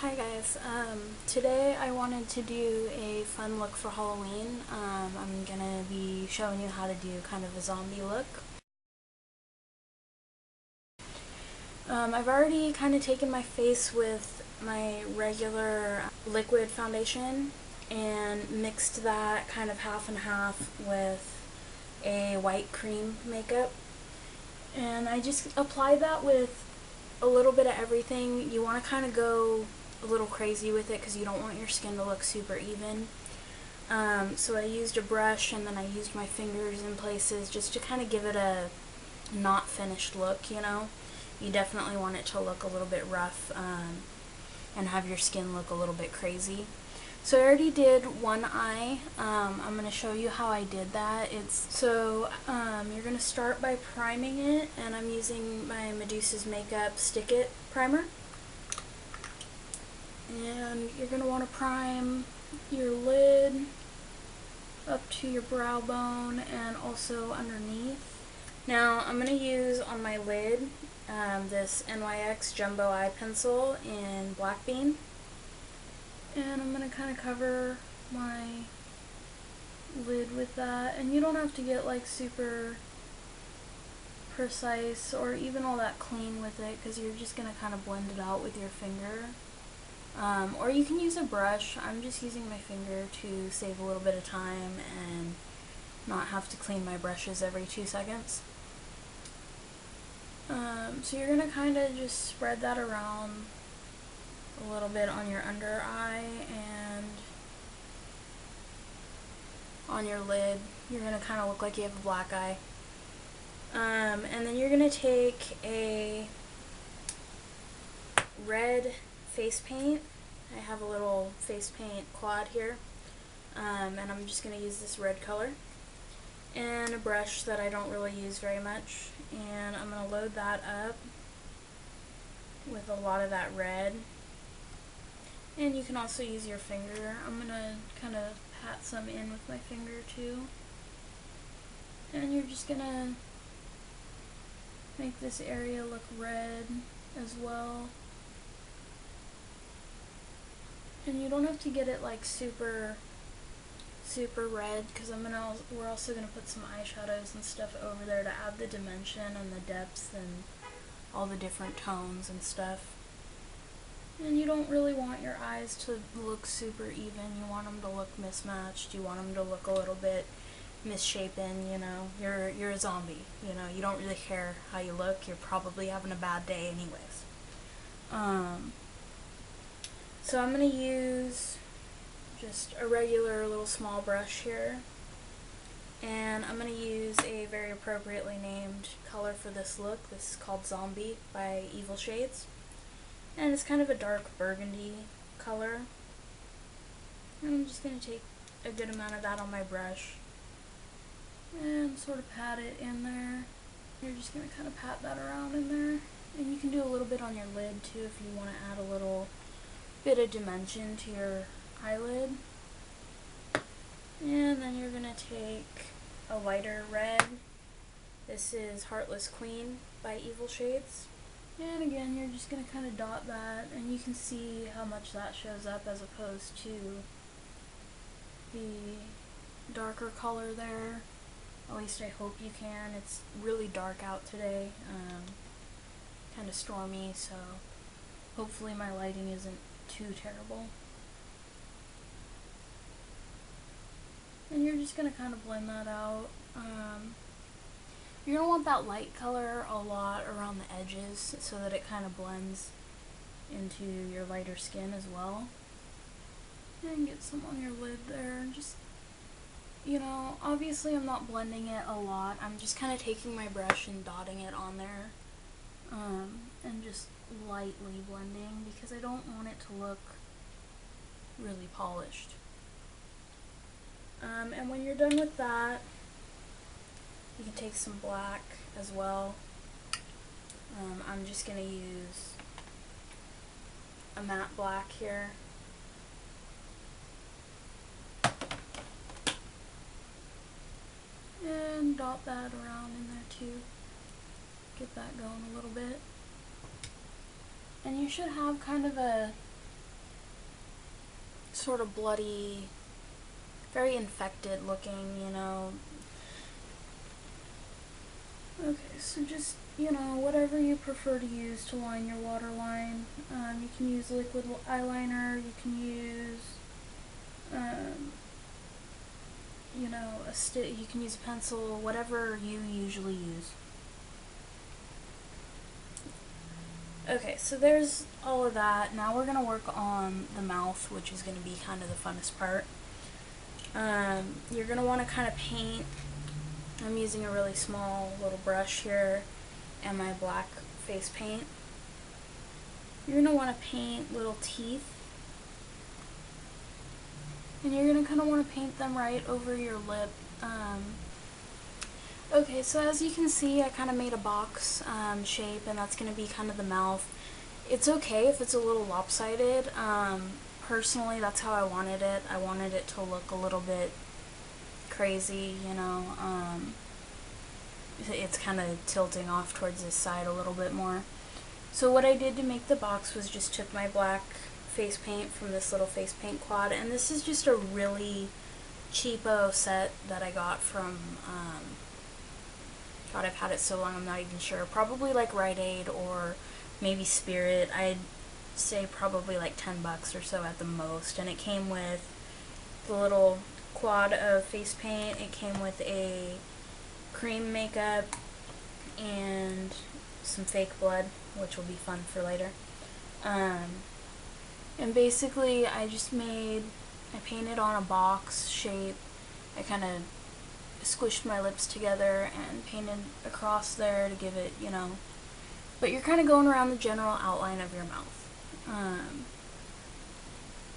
Hi guys, today I wanted to do a fun look for Halloween. I'm gonna be showing you how to do kind of a zombie look. I've already kind of taken my face with my regular liquid foundation and mixed that kind of half and half with a white cream makeup. And I just applied that with a little bit of everything. You want to kind of go a little crazy with it because you don't want your skin to look super even. So I used a brush and then I used my fingers in places just to kind of give it a not finished look, you know. You definitely want it to look a little bit rough and have your skin look a little bit crazy. So I already did one eye. I'm going to show you how I did that. You're going to start by priming it, and I'm using my Medusa's Makeup Stick It primer. And you're going to want to prime your lid up to your brow bone and also underneath. Now I'm going to use on my lid this NYX Jumbo Eye Pencil in Black Bean. And I'm going to kind of cover my lid with that. And you don't have to get like super precise or even all that clean with it because you're just going to kind of blend it out with your finger. Or you can use a brush. I'm just using my finger to save a little bit of time and not have to clean my brushes every 2 seconds. So you're going to kind of just spread that around a little bit on your under eye and on your lid. You're going to kind of look like you have a black eye. And then you're going to take a red face paint. I have a little face paint quad here. And I'm just going to use this red color. And a brush that I don't really use very much. And I'm going to load that up with a lot of that red. And you can also use your finger. I'm going to kind of pat some in with my finger too. And you're just going to make this area look red as well. And you don't have to get it like super red because we're also going to put some eyeshadows and stuff over there to add the dimension and the depth and all the different tones and stuff. And you don't really want your eyes to look super even. You want them to look mismatched. You want them to look a little bit misshapen, you know. You're a zombie, you know. You don't really care how you look. You're probably having a bad day anyways. So I'm going to use just a regular little small brush here. And I'm going to use a very appropriately named color for this look. This is called Zombie by Evil Shades. And it's kind of a dark burgundy color. And I'm just going to take a good amount of that on my brush and sort of pat it in there. You're just going to kind of pat that around in there. And you can do a little bit on your lid too if you want to add a little bit of dimension to your eyelid. And then you're going to take a lighter red. This is Heartless Queen by Evil Shades. And again, you're just going to kind of dot that, and you can see how much that shows up as opposed to the darker color there. At least I hope you can. It's really dark out today, kind of stormy, so hopefully my lighting isn't too terrible. And you're just going to kind of blend that out. You're going to want that light color a lot around the edges so that it kind of blends into your lighter skin as well. And get some on your lid there. And just, you know, obviously I'm not blending it a lot. I'm just kind of taking my brush and dotting it on there. And just lightly blending because I don't want it to look really polished. And when you're done with that, you can take some black as well. I'm just going to use a matte black here. And dot that around in there too. Get that going a little bit. And you should have kind of a sort of bloody, very infected looking, you know. Okay, so just, you know, whatever you prefer to use to line your waterline. You can use liquid eyeliner, you can use, you know, you can use a pencil, whatever you usually use. Okay, so there's all of that. Now we're going to work on the mouth, which is going to be kind of the funnest part. You're going to want to kind of paint. I'm using a really small little brush here and my black face paint. You're going to want to paint little teeth. And you're going to kind of want to paint them right over your lip. Okay, so as you can see, I kind of made a box shape, and that's going to be kind of the mouth. It's okay if it's a little lopsided. Personally, that's how I wanted it. I wanted it to look a little bit crazy, you know. It's kind of tilting off towards this side a little bit more. So what I did to make the box was just took my black face paint from this little face paint quad, and this is just a really cheapo set that I got from, God, I've had it so long I'm not even sure, probably like Rite Aid or maybe Spirit. I'd say probably like $10 or so at the most, and it came with the little quad of face paint, it came with a cream makeup and some fake blood, which will be fun for later. And basically I painted on a box shape. I kind of squished my lips together and painted across there to give it, you know, but you're kind of going around the general outline of your mouth.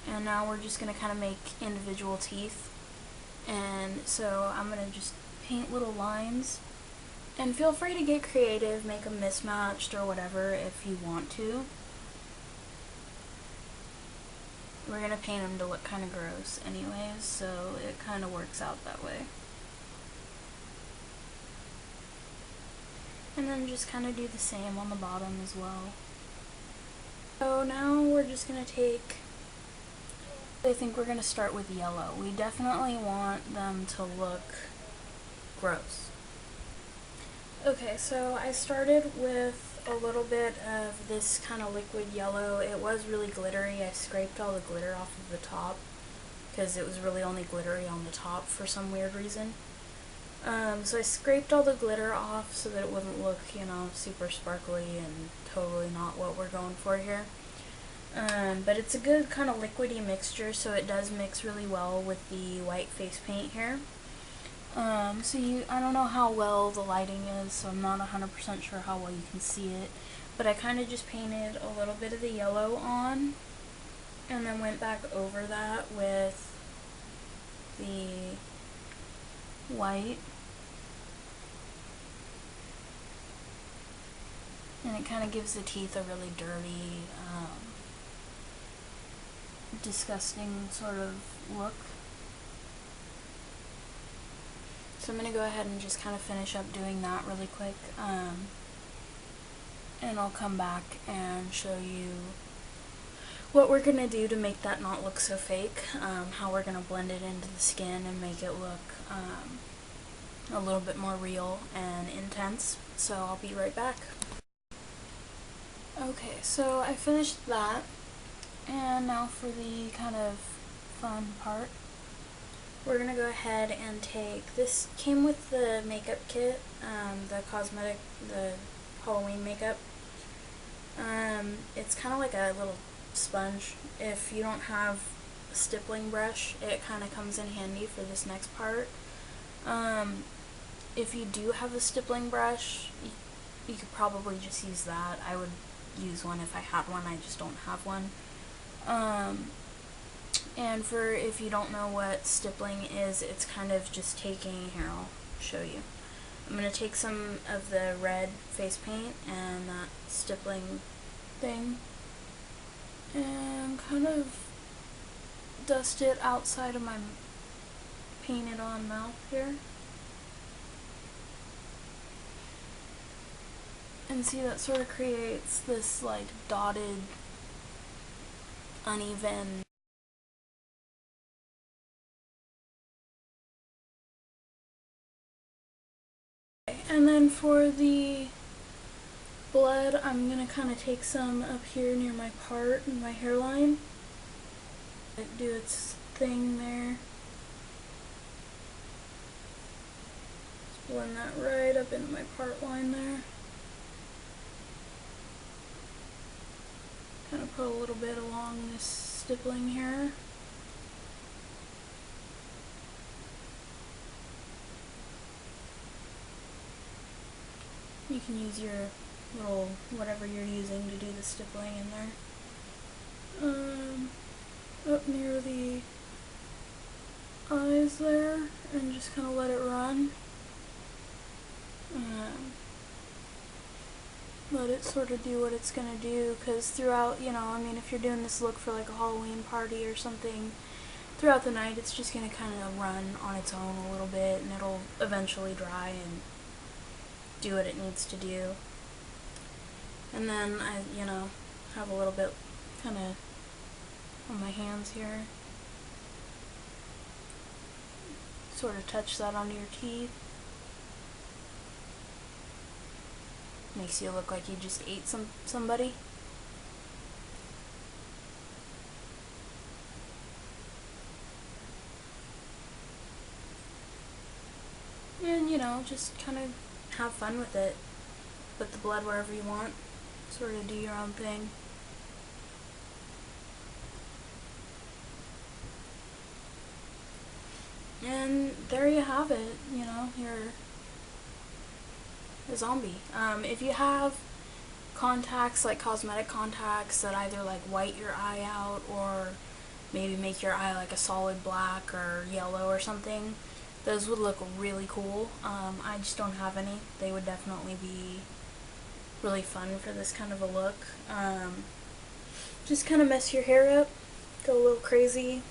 And now we're just going to kind of make individual teeth, and so I'm going to just paint little lines, and feel free to get creative, make them mismatched or whatever if you want to. We're going to paint them to look kind of gross anyways, so it kind of works out that way. And then just kind of do the same on the bottom as well. So now we're just going to take, I think we're going to start with yellow. We definitely want them to look gross. Okay, so I started with a little bit of this kind of liquid yellow. It was really glittery. I scraped all the glitter off of the top because it was really only glittery on the top for some weird reason. So I scraped all the glitter off so that it wouldn't look, you know, super sparkly and totally not what we're going for here. But it's a good kind of liquidy mixture, so it does mix really well with the white face paint here. I don't know how well the lighting is, so I'm not 100% sure how well you can see it, but I kind of just painted a little bit of the yellow on, and then went back over that with the white, and it kind of gives the teeth a really dirty, disgusting sort of look. So I'm going to go ahead and just kind of finish up doing that really quick, and I'll come back and show you what we're going to do to make that not look so fake, how we're going to blend it into the skin and make it look a little bit more real and intense. So I'll be right back. Okay, so I finished that, and now for the kind of fun part. We're going to go ahead and take, this came with the makeup kit, the Halloween makeup. It's kind of like a little sponge. If you don't have a stippling brush, it kind of comes in handy for this next part. If you do have a stippling brush, you could probably just use that. I would use one if I had one, I just don't have one. And for if you don't know what stippling is, it's kind of just taking, here I'll show you. I'm going to take some of the red face paint and that stippling thing and kind of dust it outside of my painted on mouth here. And see, that sort of creates this like dotted, uneven said, I'm gonna kind of take some up here near my part and my hairline. Do its thing there. Just blend that right up into my part line there. Kind of put a little bit along this stippling here. You can use your little whatever you're using to do the stippling in there. Up near the eyes there, and just kind of let it run. Let it sort of do what it's gonna do, because throughout, I mean, if you're doing this look for like a Halloween party or something, throughout the night it's just gonna kind of run on its own a little bit, and it'll eventually dry and do what it needs to do. And then I, have a little bit kind of on my hands here. Sort of touch that onto your teeth. Makes you look like you just ate somebody. And, just kind of have fun with it. Put the blood wherever you want. Sort of do your own thing. And there you have it, you're a zombie. If you have contacts, like cosmetic contacts, that either like white your eye out or maybe make your eye like a solid black or yellow or something, those would look really cool. I just don't have any. They would definitely be really fun for this kind of a look. Just kind of mess your hair up, go a little crazy,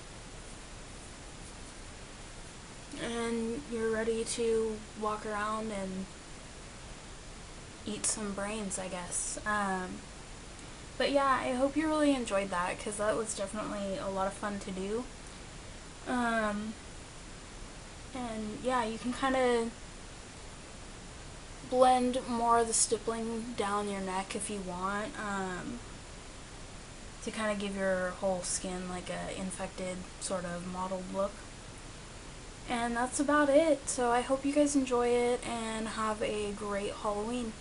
and you're ready to walk around and eat some brains, I guess. But yeah, I hope you really enjoyed that, because that was definitely a lot of fun to do. And yeah, you can kind of blend more of the stippling down your neck if you want, to kind of give your whole skin like a infected sort of mottled look. And that's about it. So I hope you guys enjoy it and have a great Halloween.